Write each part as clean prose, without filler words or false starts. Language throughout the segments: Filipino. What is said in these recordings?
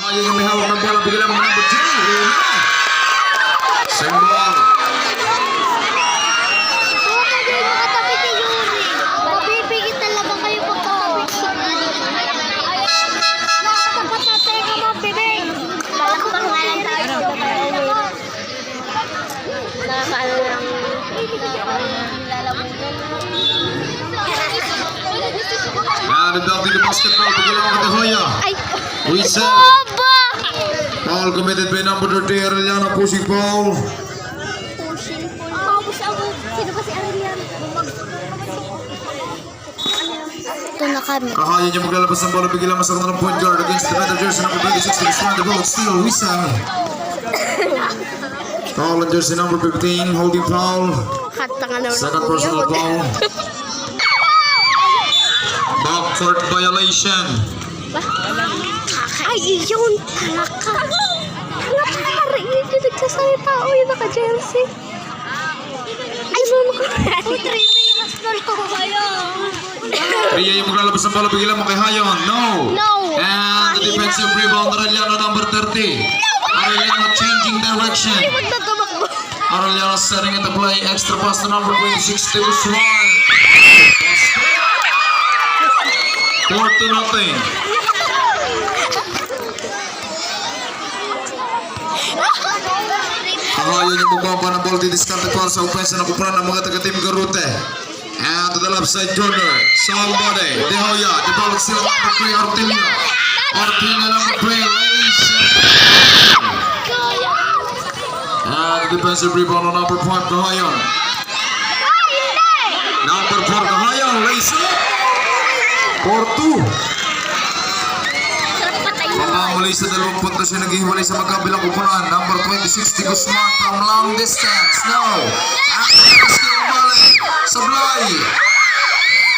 Kahayan yung may hawak ng bola. Bigyan lang mga number 2. Same ball. Katabi ni Yuri. Mabibigit talaga kayo pagkatabi ko. Nakatapat na tayo ka mabibig. Malakbang nga lang tayo. Nakakaano lang. Yan, adopting the basketball. Bigyan lang mga Kahayan. Ay! Whistle. Boba! Foul committed by number 30, Arellano, pushing foul. Pushing po. Ako. Sino ba si Arian? Ito na kami. Kahayan yung maglalabas ng bola. Bigyan lang masakot ng point guard against the better jersey number 26 to destroy the ball. Steal, whistle. Foul on jersey number 15, holding foul. Second personal foul. Backcourt violation. Ay, yun talaga. Nakakari. Yun yung nagsasalita. O, yung naka-jersey. Ay, mama ko. 3 minutes na lang kayo. Ria yung maglalabas ng bola. Bigyan lang kay Hayon. No. No. And the defensive rebound, Arellano number 30. Arellano changing direction. Ay, ba't na tumakbo? Arellano setting at the play. Extra pass to number 26 to Usman. 4-0. Kahayan yung bumaba ng ball. Didiskarte para sa opensa na kupunan ng mga taga-team Garute. And to the left side corner. Somebody. De Hoya. The ball is still number 3. Ortilla. Ortilla number 3. And the defensive rebound on number 5. Kahayan. Number 4. Kahayan. Lace up. 4-2. Pamamuli sa 2 puntos yung naghihiwalay sa magkabilang kupunan. Number 26, de Guzman from long distance. No. After skill Mali. Sablay.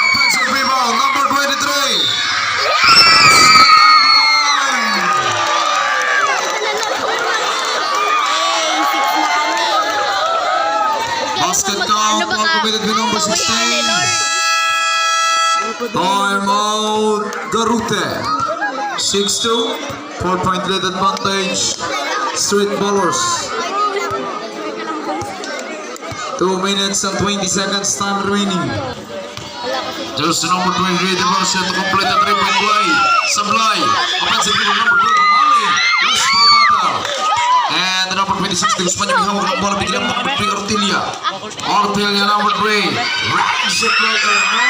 Offensive rebound. Number 23. Basket count. Ball committed with number 16. Time out. Garute. 6-2. 4-point lead advantage. Street ballers. 2 minutes and 20 seconds time remaining. Jersey number 23, the ball set to complete the 3-point play. Sablay. Offensive rebound number 2, Mali. Last for battle. And the number 26, the Guzman yung hawak ng bola. Bigyan ng number 3, Ortilla. Ortilla number 3. Rags it later. No.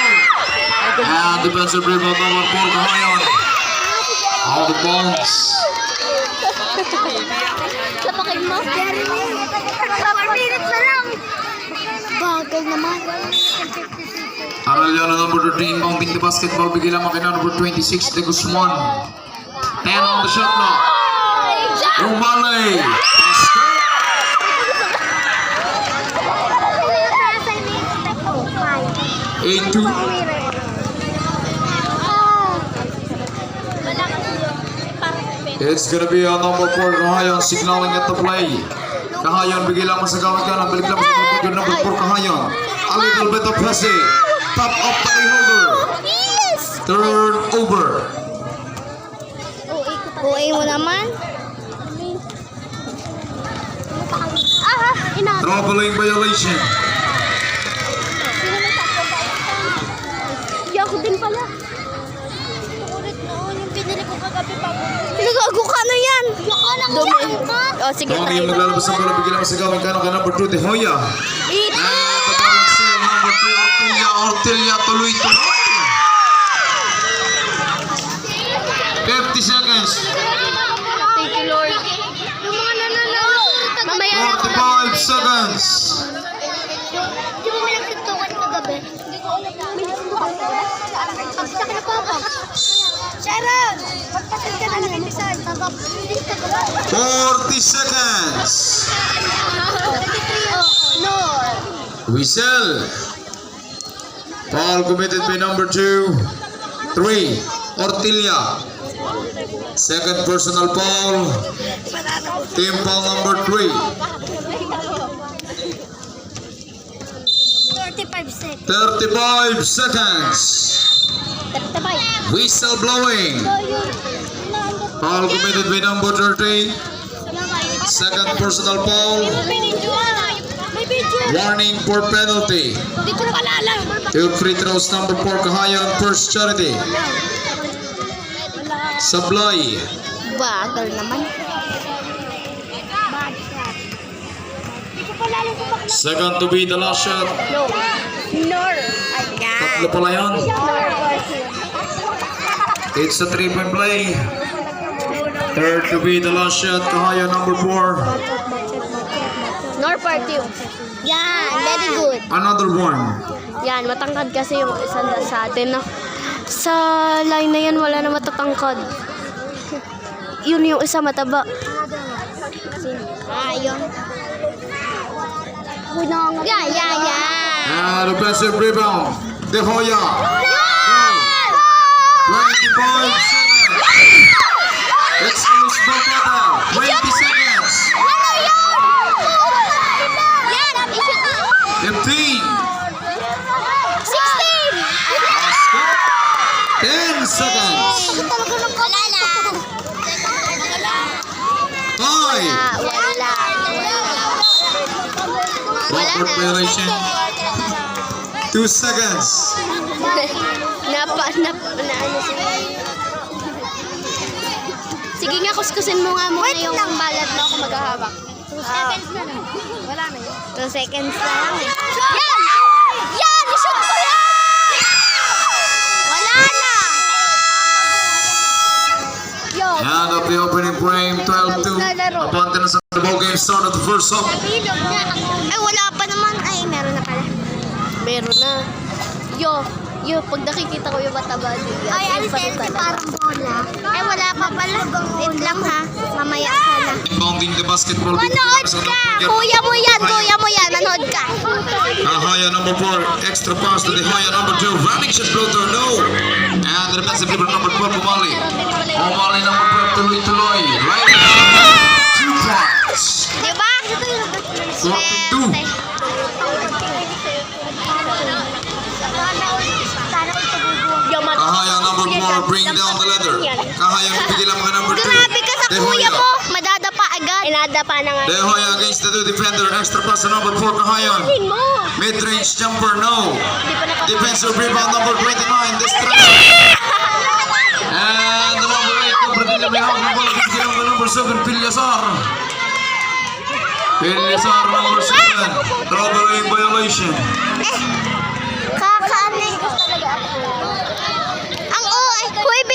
And defensive rebound number 4, Kahayan. Out of bounds. Lapakay mo. 4 minutes na lang. Bagal naman. Arellano number 13 mounting the basketball. Bigyan lang makina number 26, de Guzman. 10 on the shot clock. Umali. 8-2. It's gonna be on number 4, Kahayan signaling at the play. Kahayan, bigay lang sa gawin ka. Balik lang sa number 4, Kahayan. A little bit of pressing. Top of the holder. Turn over. Uwi mo naman. Traveling violation. Ako din pala. Ulit noon, yung binili ko kagabi pa. Nagago ka na yan. Yaka na ko yan. O, sige Kami tayo. yung maglalabas ng bola. Bigyan lang sa gawin ka. Number 2, de Hoya. Eat. And the ball is still number 3, Ortilla. Ortilla tuloy-tuloy. 50 seconds. Thank you, Lord. Yung mga nananalo. Mamaya na ako. 45 seconds. Di ba may nagsuntukan kagabi? Hindi ko alam na. May nagsuntukan kagabi? Pagsak na po ako. Sharon! Magpasal ka na ng episode. 40 seconds. No. Whistle. Foul committed by number 2. 3. Ortilla. Second personal foul. Team foul number 3. 35 seconds. 35 seconds. 35. Whistle blowing. So, yun. Foul committed by number 30. Second personal foul. Warning for penalty. Hindi ko na kalala. Two free throws number 4 Kahayan, First Charity. Sablay. Bagal naman. Second to be the last shot. No. Nor. Ayan. Tatlo pala yan. It's a 3-point play. Third to be the last shot. Kahayan number 4. Nor part 2. Yan. Very good. Another one. Yan. Matangkad kasi yung isa na sa atin. No? Sa line na yan, wala na matatangkad. Yun yung isa mataba. Yun. Yeah. And offensive rebound. De Hoya. 25 seconds. It's a loose ball battle. 20 seconds. 15. 10 seconds. 5. Backward violation. 2 seconds. Ano sige nga, kuskusin mo nga muna yung balat na ako maghahawak. 2 seconds na lang. Wala na yun. 2 seconds na lang eh. Yan! Yan! Ishoot ko yan! Wala na! Yo! And of the opening frame, 12-2. Abante na sa ball game start of the first half. Ay, wala pa naman. Ay, meron na pala. Meron na. Yo, pag nakikita ko yung mataba nila. Ay, ano parang bola. Ay, wala pa pala. Wait lang ha. Mamaya ka na. Bounding the basketball. Manood ka! Kuya mo yan! Manood ka! Kahaya number 4, extra pass to the Haya number 2. Running shot floater, no. And the defensive number 12, Pumali. Pumali number 12, tuloy-tuloy. Right now, 2 points. Diba? 42. Kahaya number 4, bring down the leather. Kahaya, bibigyan lang mga number 2. Grabe ka sa kuya mo! Madadapa agad. Inadapa na nga. De Hoya against the 2 defender. Extra pass to number 4, Kahayan. Mo! Mid-range jumper, no. Hindi pa nakapasok. Defensive rebound number 29, distract. And the number 8, Compradilla may hawak ng bola. Bibigyan ng number 7, Pilyasar. Pilyasar, number 7. Traveling violation. Kakaanay ko talaga ako. Ang Hoy, B!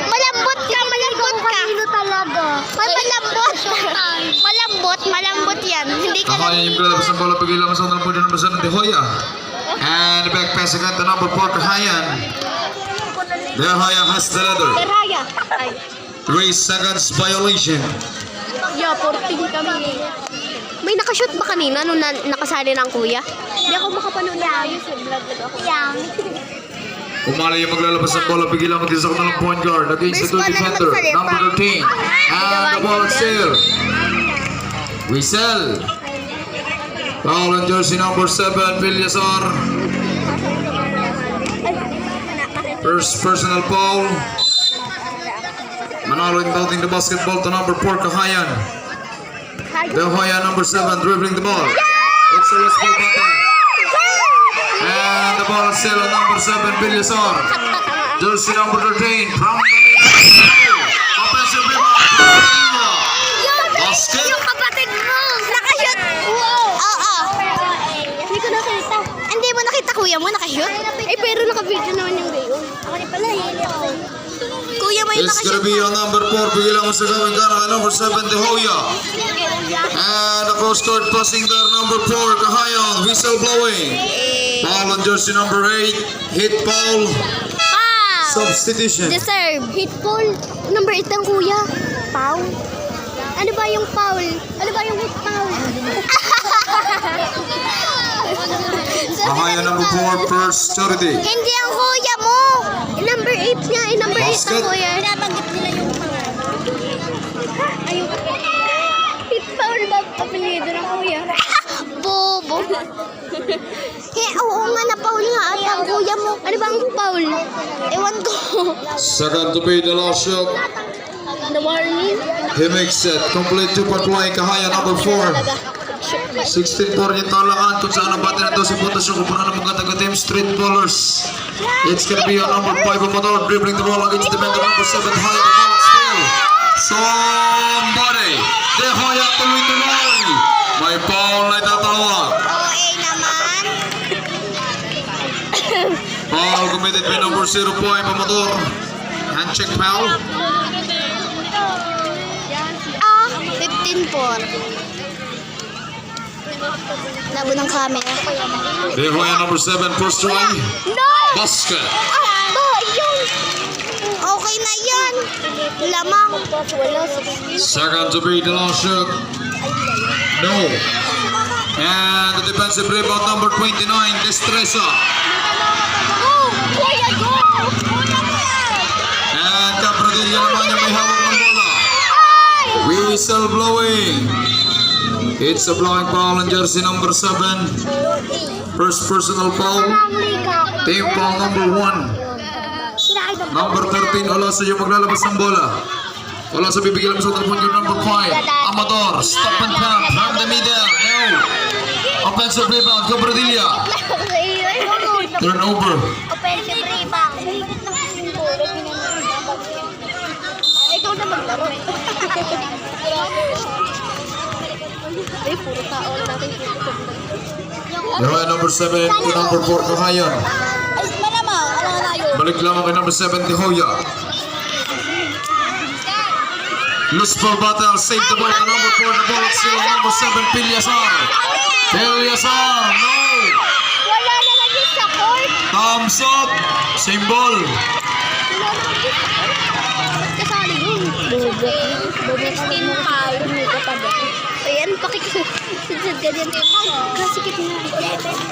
Malambot ka! Kanino talaga? Malambot yan. Hindi ka Kahayan yung lalabas ng bola. Bigyan lang sa number 7, De Hoya. And the back pass again to number 4, Kahayan. De Hoya has the leather. Teraya. Ay. 3 seconds violation. 14 kami. May nakashoot ba kanina nung nakasali ng kuya? Hindi ako makapanood na ayos. Vlog ako. Kumali yung maglalabas ng bola. Bigyan lang din sa kanilang point guard against the 2 defender. Number 13. And the ball is still. Whistle. Foul on jersey number 7, Pilyasar. First personal foul. Manalo inbounding the basketball to number 4, Kahayan. De Hoya number 7 dribbling the ball. It's a whistle button. And the ball is still on number 7, Pilyasar. Jersey number 13 from the offensive rebound. Basket. Yung kapatid mo! Nakashoot! Oo. Hindi ko nakita. Hindi mo nakita kuya mo nakashoot? Eh pero nakabidyo naman yung gayon. Ako rin pala, hili ako. Kuya mo yung It's gonna nakashoot be mo. on number 4. Bigyan lang mo sa gawin ka na number 7, De Hoya. And the cross court passing there, number 4, Kahayan. Whistle blowing. Foul on jersey number 8. Hit foul. Substitution. Deserve. Hit foul. Number 8 ng kuya. Foul. Ano ba yung foul? Ano ba yung hit foul? Kahayan number 4, First Charity. Hindi ang kuya mo. Number 8 nga. Number 8 Basket. ang kuya. Nabanggit nila yung pangalan. Ayun. Hit foul ba apelyido ng kuya? Bobo. Oo nga, na-foul nga at ang kuya mo. Ano ba ang foul? Ewan ko. Second to be the last shot. The warning. He makes it. Complete 2-point play. Kahaya number 4. 16 por yung talaan kung saan ang bati ng 12 puntos yung kupunan ng mga taga-team Street Ballers. It's gonna be on number 5 of Motor dribbling the ball against the defender number 7 high the ball still. Somebody! De Hoya tuloy-tuloy! May foul na itatawag. OA naman. Foul committed by number 0 point of Motor. Hand check foul. 15-4. Labo ng camera. De Hoya number 7 first try. No! Basket. Yun. Okay na yan. Lamang. Wala. Second to be the last shot. No. And the defensive rebound number 29, Destresa. Go! Kuya, go! And Capradilla naman yung may hawak ng bola. Whistle blowing. It's a blowing foul on jersey number 7. First personal foul. Team foul number 1. Number 13, Olaso yung maglalabas ng bola. Olaso bibigyan ng suot ng point number 5. Amador, stop and pump from the middle. No. Offensive rebound, Capradilla. Turnover. Offensive rebound. Ikaw na maglaro. Ay, puro tao natin. You're number 7 to number 4, Kahayan. Ay, malamang. Alam na yun. Balik lamang kay number 7, Tihoya. Loose ball battle, save the ball to number 4, the ball at still number 7, Pilyasar. Pilyasar, no! Wala na lagi sa court. Thumbs up, same ball. Wala na lagi sa court. Kasali yun. Bobek 16-5. Ayan, pakikasad ka din. Kasikip na.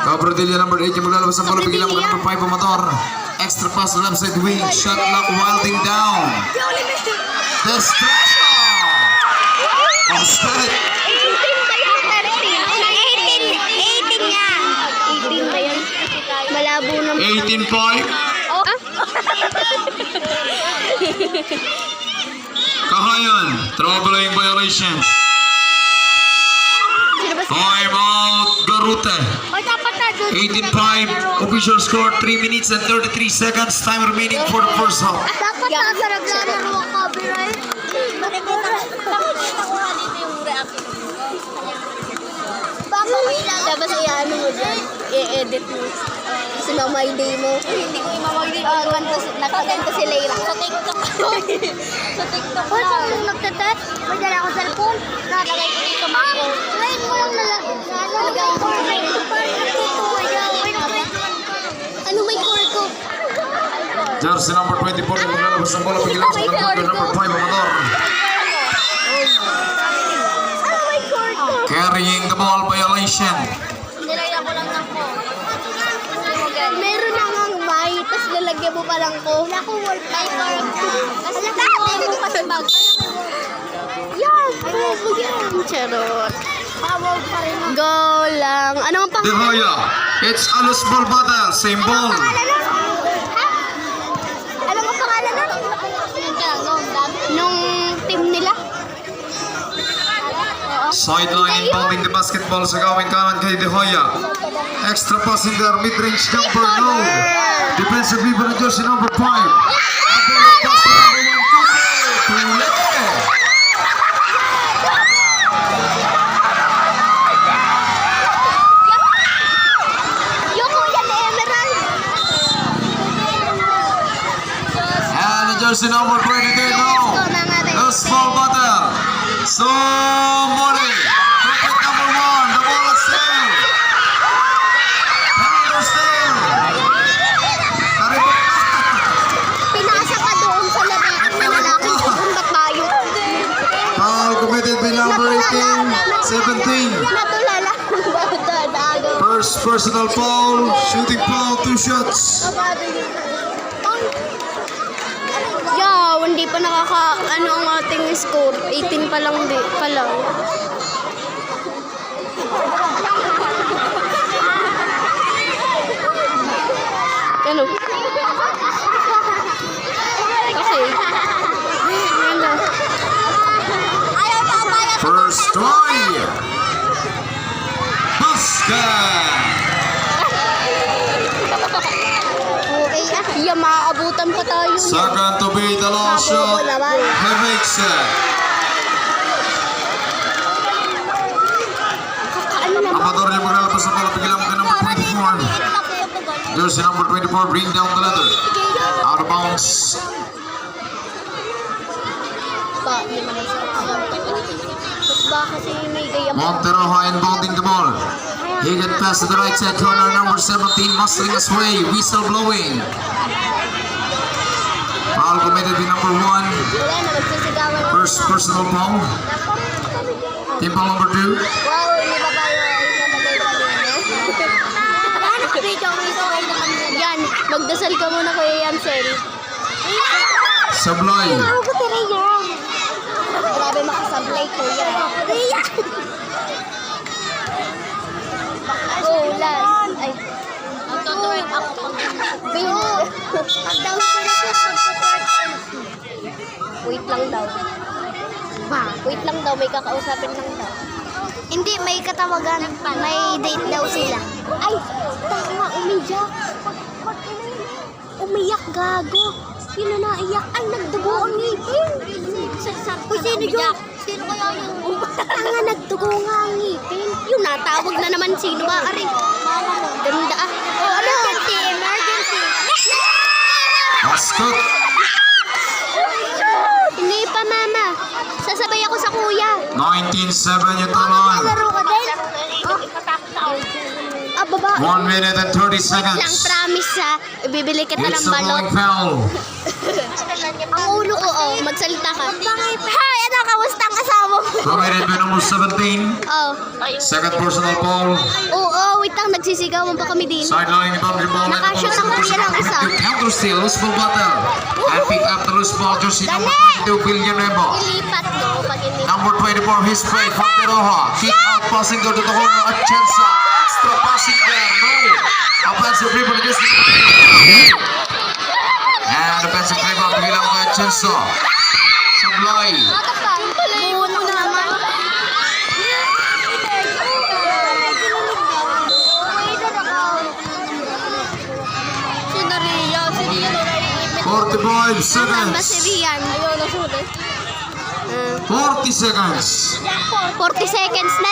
Capradilla number 8 yung maglalabas ng bola, bigyan lamang kay number 5, Motor. Extra pass, left side wing, shot clock wilding down. Destruction! Basket! 18 ba yung 13? 18 yan. 18 ba yan? Malabo naman. 18-5. Oh. Kahayan, troubling violation. Time out, Garute. O, dapat na doon. 18-5, official score 3 minutes and 33 seconds, time remaining for the first half. Dapat na sa naglalaro ang copyright. Nakikita ko nga dito yung reaction. Baka ilang. Tapos i-ano mo dyan. I-edit mo. Sinamay day mo. Hindi ko imamay day. Nagkaganto si Leila. Sa TikTok. Sa TikTok. O, saan mo nagtatat? May dala ko cellphone. Nalagay ko dito mga phone. Ngayon mo lang nalagay. Nalagay ko. Ano may core ko? Jersey number 24, yung maglalabas ng bola, bigyan lamang sa number 5, Amador. Ano may core ko? Carrying the ball violation. Nilagyan ko lang ng phone. Meron na ngang may, tapos lalagyan mo pa lang ko. Wala ko wall timer. Kasi dati mo kasi bag. Yan! Ano yan? Charot. Power pa rin. Go lang. Ano ang De pangalan? Hoya, it's a loose ball battle, same Ano ball. ang pangalan nun? Ha? Alam mo pangalan nun? Nung team nila? Sideline inbounding the basketball sa gawing kanan kay De Hoya. Extra pass in there, mid-range jumper, no. Defensive rebound ng jersey number 5. Abulot pass to number 1, Tule. Yung kuya ni Emerald. And the jersey number 22, no. Loose ball battle. Somebody. Perfect number 1, the ball is still. Power still. Karibok. Pinasa ka doon sa labitin na lalaking doon, ba't tayo? Foul committed by number 18, 17. Natulala. First personal foul, shooting foul, 2 shots. Yaw, hindi pa ano ang ating score. 18 pa lang. Ano? Okay. Ano? maaabutan pa tayo. Second to be the last shot. He makes it. Amador yang berlalu sa bola pigilan ke number 24. Jersey number 24 bring down the leather. Out of bounds. Ba kasi may gaya mo. Monteroha inbounding the ball. He get pass to the right side corner, number 17 muscling his way, whistle blowing. Foul committed by number 1. Wala na, magsisigawan na. First personal foul. Team foul number 2. Wow, hindi ba tayo yan, magdasal ka muna Kuya Yansel. Sablay. Grabe makasablay Kuya. Go, last. Ay. Magtutuwid ako pag wait lang daw. Wait lang daw, may kakausapin lang daw. Hindi, may katawagan. May date daw sila. Ay, tama, umiyak. Umiyak, gago. Sino na iyak? Ay, nagdugo ang ngipin. Uy, sino yun? Sino kaya yung... Tanga, nagdugo nga ang ngipin. Yung natawag na naman, sino ba? Ari, ganda ah. Oh, emergency, emergency. Mascot. Hindi pa, mama. Sasabay ako sa kuya. 19-7 yung talon. Laro ka din? Ah, baba. 1 minute and 30 Lang, seconds. promise ha. Ibibili kita It's ng a balot. blowing foul. Ang ulo ko, oh, magsalita ka. Hi, ano, kamusta ang asawa mo? Committed by number 17. Oh. Second personal foul. Oo, wait lang, nagsisigawan pa kami din. Sideline the boundary ball. Nakashoot ang kuya ng isa. Counter steal, loose ball battle. And pick up the loose ball, jersey number 22, Villanueva. Ilipat mo pag ilipat. Number 24, his play, Monteroha. Kick out, passing go to the corner, Atienza. Extra passing there, no. Offensive rebound against the... And offensive rebound, bilang kay Atienza. Sablay. Buno naman. Si Naria, si Rian. 45 Ba seconds. si Rian? Ayaw na sulit. 40 seconds. 40 seconds na